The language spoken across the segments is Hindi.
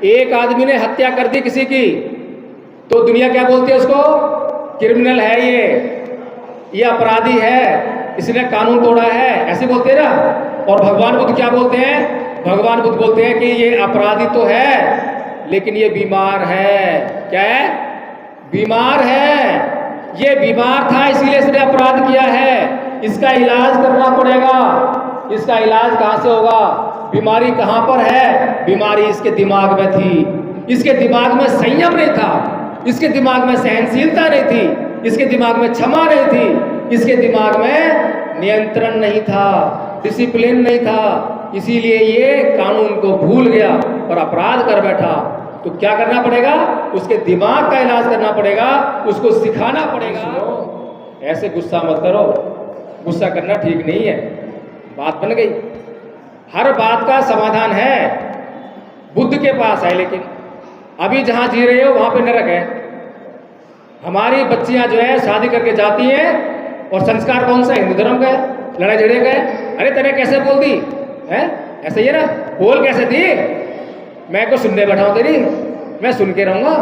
एक आदमी ने हत्या कर दी किसी की, तो दुनिया क्या बोलती है उसको? क्रिमिनल है ये अपराधी है, इसने कानून तोड़ा है, ऐसे बोलते हैं ना। और भगवान बुद्ध क्या बोलते हैं? भगवान बुद्ध बोलते हैं कि ये अपराधी तो है लेकिन ये बीमार है। क्या है? बीमार है। ये बीमार था इसीलिए इसने अपराध किया है, इसका इलाज करना पड़ेगा। इसका इलाज कहाँ से होगा? बीमारी कहाँ पर है? बीमारी इसके दिमाग में थी। इसके दिमाग में संयम नहीं था, इसके दिमाग में सहनशीलता नहीं थी, इसके दिमाग में क्षमा नहीं थी, इसके दिमाग में नियंत्रण नहीं था, डिसिप्लिन नहीं था। इसीलिए ये कानून को भूल गया और अपराध कर बैठा। तो क्या करना पड़ेगा? उसके दिमाग का इलाज करना पड़ेगा, उसको सिखाना पड़ेगा। ऐसे गुस्सा मत करो, गुस्सा करना ठीक नहीं है। बात बन गई। हर बात का समाधान है, बुद्ध के पास है। लेकिन अभी जहां जी रहे हो वहां पे नरक है। हमारी बच्चियां जो है शादी करके जाती हैं और संस्कार कौन सा? हिंदू धर्म का है। लड़ाई झगड़े का है। अरे तेरे कैसे बोल दी है? ऐसे ही है ना? बोल कैसे दी? मैं को सुनने बैठा हूं तेरी, मैं सुन के रहूंगा,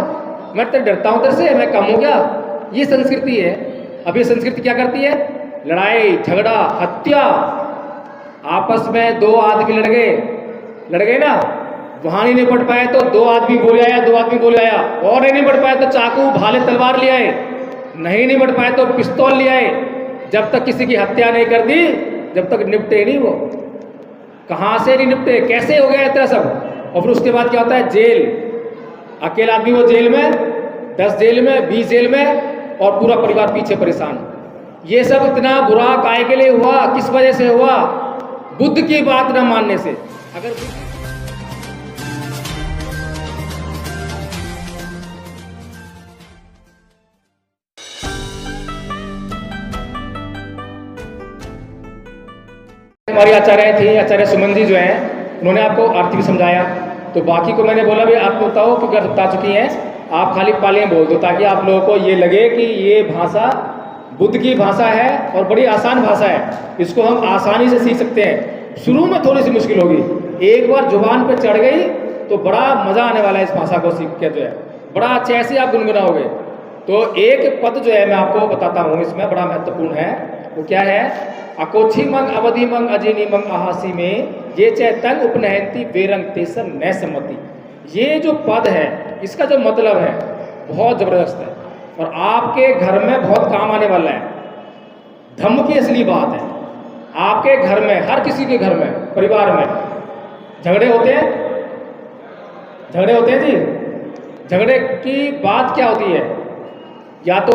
मैं तेरे डरता हूं तेरे से, मैं कम हो गया। ये संस्कृति है। अब ये संस्कृति क्या करती है? लड़ाई झगड़ा हत्या। आपस में दो आदमी लड़ गए ना, वहां नहीं निपट पाए तो दो आदमी बोले आया, दो आदमी बोले आया, और नहीं निपट पाए तो चाकू भाले तलवार ले आए, नहीं निपट पाए तो पिस्तौल ले आए। जब तक किसी की हत्या नहीं कर दी, जब तक निपटे नहीं वो। कहां से नहीं निपटे? कैसे हो गया इतना सब? और फिर उसके बाद क्या होता है? जेल। अकेला आदमी वो जेल में, 10 जेल में, 20 जेल में, और पूरा परिवार पीछे परेशान। ये सब इतना बुरा काय के लिए हुआ? किस वजह से हुआ? बुद्ध की बात न मानने से। अगर हमारी आचार्य थी, आचार्य सुमन जी जो हैं, उन्होंने आपको आरती भी समझाया। तो बाकी को मैंने बोला भी आप बताओ कि अगर बता चुकी हैं, आप खाली पालियां बोल दो ताकि आप लोगों को ये लगे कि ये भाषा बुद्ध की भाषा है और बड़ी आसान भाषा है, इसको हम आसानी से सीख सकते हैं। शुरू में थोड़ी सी मुश्किल होगी, एक बार जुबान पर चढ़ गई तो बड़ा मज़ा आने वाला है इस भाषा को सीख के, जो है बड़ा अच्छे से आप गुनगुनाओगे। तो एक पद जो है मैं आपको बताता हूँ, इसमें बड़ा महत्वपूर्ण है। वो क्या है? अकोछी मंग अवधि मंग अजिनी मंग आहासी में ये चैतंग उपनयंती वेरंग तेसन न सम्मति। ये जो पद है इसका जो मतलब है बहुत ज़बरदस्त है और आपके घर में बहुत काम आने वाला है। धम्म की असली बात है। आपके घर में, हर किसी के घर में, परिवार में झगड़े होते हैं, झगड़े होते हैं जी। झगड़े की बात क्या होती है? या तो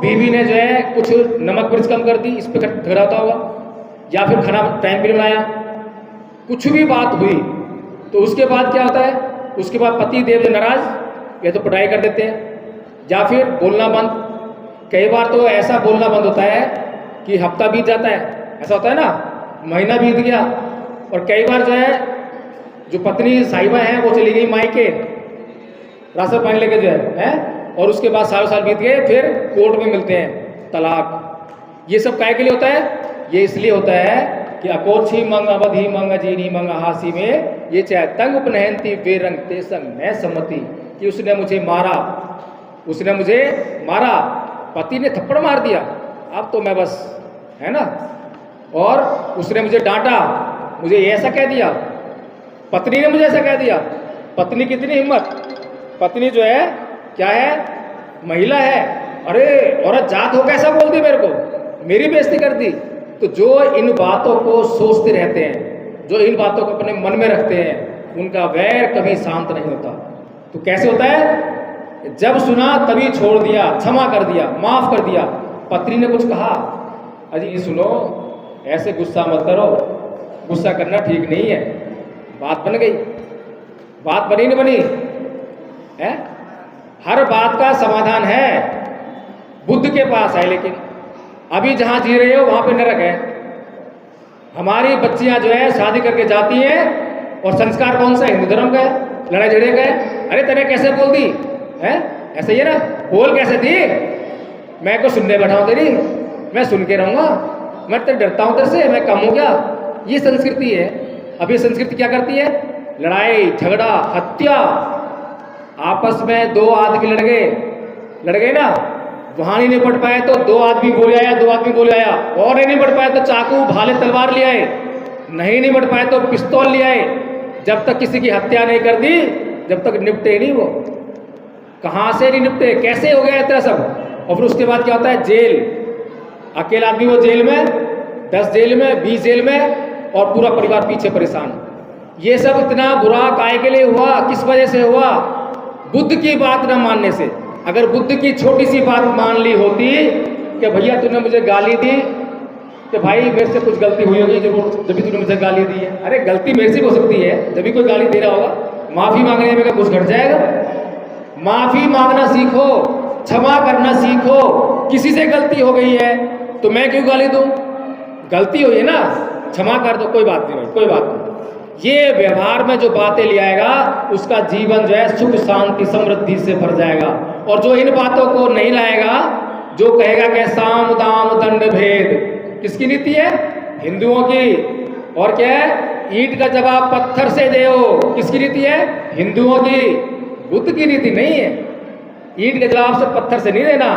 बीवी ने जो है कुछ नमक मिर्च कम कर दी, इस पर झगड़ा होता होगा, या फिर खाना टाइम पे नहीं बनाया, कुछ भी बात हुई तो उसके बाद क्या होता है? उसके बाद पति देव जो नाराज या तो पिटाई कर देते हैं या फिर बोलना बंद। कई बार तो ऐसा बोलना बंद होता है कि हफ्ता बीत जाता है, ऐसा होता है ना, महीना बीत गया। और कई बार जो है जो पत्नी साहिबा हैं वो चली गई मायके राशन पानी लेके जो है, और उसके बाद सालों साल बीत गए, फिर कोर्ट में मिलते हैं तलाक। ये सब काहे के लिए होता है? ये इसलिए होता है कि अकोछी मंग अवधि मंग अजीनी मंग हासी में ये चाहे तंग उपनयंती वेरंग तेसंग न सम्मति, कि उसने मुझे मारा, उसने मुझे मारा, पति ने थप्पड़ मार दिया, अब तो मैं बस, है ना, और उसने मुझे डांटा, मुझे ऐसा कह दिया, पत्नी ने मुझे ऐसा कह दिया। पत्नी कितनी हिम्मत! पत्नी जो है क्या है? महिला है। अरे औरत जात हो कैसा बोल दी मेरे को, मेरी बेइज्जती कर दी। तो जो इन बातों को सोचते रहते हैं, जो इन बातों को अपने मन में रखते हैं, उनका वैर कभी शांत नहीं होता। तो कैसे होता है? जब सुना तभी छोड़ दिया, क्षमा कर दिया, माफ कर दिया। पत्नी ने कुछ कहा, अजी ये सुनो, ऐसे गुस्सा मत करो, गुस्सा करना ठीक नहीं है। बात बन गई। बात बनी नहीं बनी है? हर बात का समाधान है, बुद्ध के पास है। लेकिन अभी जहां जी रहे हो वहां पे नरक है। हमारी बच्चियां जो है शादी करके जाती हैं और संस्कार कौन सा? हिंदू धर्म का है। लड़ाई झगड़े का है। अरे तेरे कैसे बोल दी है? ऐसे ही है ना? बोल कैसे दी? मैं को सुनने बैठा हूं तेरी, मैं सुन के रहूंगा, मैं तेरे डरता हूं तेरे से, मैं कम हो गया। ये संस्कृति है। अब ये संस्कृति क्या करती है? लड़ाई झगड़ा हत्या। आपस में दो आदमी लड़ गए ना, वहां नहीं निपट पाए तो दो आदमी बोले आया, दो आदमी बोले आया, और नहीं निपट पाए तो चाकू भाले तलवार ले आए, नहीं निपट पाए तो पिस्तौल ले आए। जब तक किसी की हत्या नहीं कर दी, जब तक निपटे नहीं वो। कहाँ से नहीं निपटे, कैसे हो गया इतना सब। और फिर उसके बाद क्या होता है, जेल। अकेला आदमी वो जेल में, 10 जेल में, 20 जेल में, और पूरा परिवार पीछे परेशान। ये सब इतना बुरा काहे के लिए हुआ, किस वजह से हुआ? बुद्ध की बात न मानने से। अगर बुद्ध की छोटी सी बात मान ली होती कि भैया तूने मुझे गाली दी, कि भाई मेरे से कुछ गलती हुई होगी जरूर, जब भी तूने मुझे गाली दी है। अरे गलती मेरे से हो सकती है, जब भी कोई गाली दे रहा होगा, माफ़ी मांगने में क्या कुछ घट जाएगा? माफ़ी मांगना सीखो, क्षमा करना सीखो। किसी से गलती हो गई है तो मैं क्यों गाली दूँ? गलती हुई है ना, क्षमा कर दो, कोई बात नहीं भाई, कोई बात नहीं। ये व्यवहार में जो बातें ले आएगा उसका जीवन जो है सुख शांति समृद्धि से भर जाएगा। और जो इन बातों को नहीं लाएगा, जो कहेगा कि साम दाम दंड भेद, किसकी नीति है? हिंदुओं की। और क्या है? ईंट का जवाब पत्थर से दो, किसकी नीति है? हिंदुओं की। बुद्ध की नीति नहीं है। ईंट के जवाब से पत्थर से नहीं देना,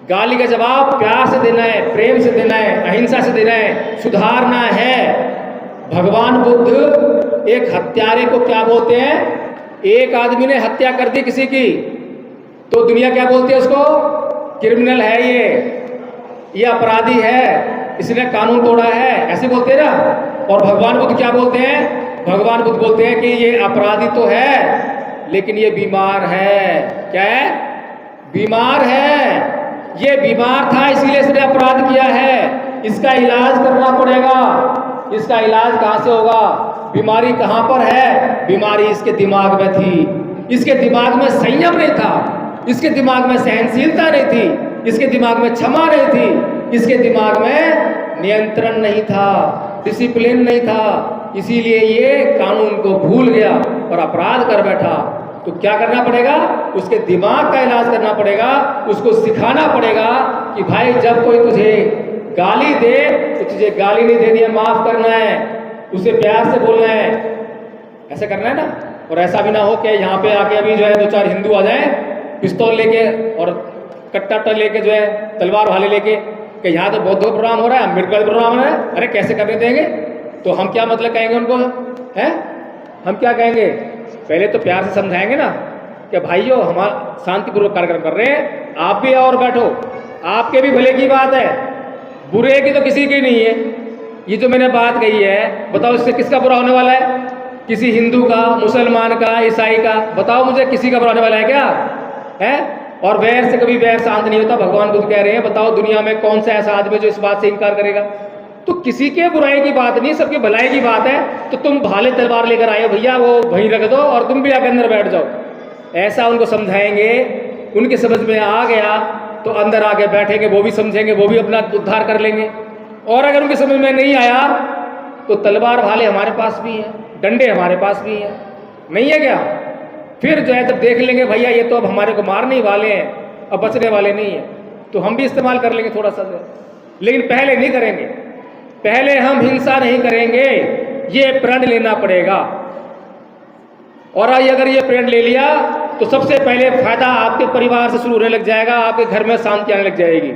गाली का जवाब प्यार से देना है, प्रेम से देना है, अहिंसा से देना है, सुधारना है। भगवान बुद्ध एक हत्यारे को क्या बोलते हैं? एक आदमी ने हत्या कर दी किसी की तो दुनिया क्या बोलती है उसको? क्रिमिनल है, ये अपराधी है, इसने कानून तोड़ा है, ऐसे बोलते हैं ना। और भगवान बुद्ध क्या बोलते हैं? भगवान बुद्ध बोलते हैं कि ये अपराधी तो है लेकिन ये बीमार है। क्या है? बीमार है। ये बीमार था इसलिए इसने अपराध किया है, इसका इलाज करना पड़ेगा। इसका इलाज कहाँ से होगा? बीमारी कहाँ पर है? बीमारी इसके दिमाग में थी। इसके दिमाग में संयम नहीं था, इसके दिमाग में सहनशीलता नहीं थी, इसके दिमाग में क्षमा नहीं थी, इसके दिमाग में नियंत्रण नहीं था, डिसिप्लिन नहीं था। इसीलिए ये कानून को भूल गया और अपराध कर बैठा। तो क्या करना पड़ेगा? उसके दिमाग का इलाज करना पड़ेगा, उसको सिखाना पड़ेगा कि भाई जब कोई तुझे गाली दे तो तुझे गाली नहीं देनी है, माफ करना है, उसे प्यार से बोलना है, ऐसा करना है ना। और ऐसा भी ना हो कि यहाँ पे आके अभी जो है 2-4 हिंदू आ जाए पिस्तौल लेके और कट्टा लेके, जो है तलवार भाले लेके, कि यहाँ तो बौद्ध प्रोग्राम हो रहा है, अम्बेडकर प्रोग्राम हो रहा है। अरे कैसे करने देंगे? तो हम क्या मतलब कहेंगे उनको? हैं हम क्या कहेंगे? पहले तो प्यार से समझाएंगे ना कि भाइयों हमारा शांतिपूर्वक कार्यक्रम कर रहे हैं, आप भी और बैठो, आपके भी भले की बात है, बुरे की तो किसी की नहीं है। ये जो मैंने बात कही है, बताओ इससे किसका बुरा होने वाला है? किसी हिंदू का, मुसलमान का, ईसाई का? बताओ मुझे, किसी का बुरा होने वाला है क्या? है? और वैर से कभी वैर शांत नहीं होता। भगवान बुद्ध कह रहे हैं, बताओ दुनिया में कौन सा ऐसा आदमी जो इस बात से इनकार करेगा? तो किसी के बुराई की बात नहीं, सबके भलाई की बात है। तो तुम भाले तलवार लेकर आए हो भैया, वो वहीं रख दो और तुम भी आके अंदर बैठ जाओ, ऐसा उनको समझाएंगे। उनके समझ में आ गया तो अंदर आके बैठेंगे, वो भी समझेंगे, वो भी अपना उद्धार कर लेंगे। और अगर उनके समझ में नहीं आया तो तलवार भाले हमारे पास भी हैं, डंडे हमारे पास भी हैं, नहीं है क्या? फिर जो है तब देख लेंगे भैया ये तो अब हमारे को मारने ही वाले हैं, अब बचने वाले नहीं हैं, तो हम भी इस्तेमाल कर लेंगे थोड़ा सा। लेकिन पहले नहीं करेंगे, पहले हम हिंसा नहीं करेंगे, ये प्रण लेना पड़ेगा। और अगर ये प्रण ले लिया तो सबसे पहले फायदा आपके परिवार से शुरू होने लग जाएगा, आपके घर में शांति आने लग जाएगी।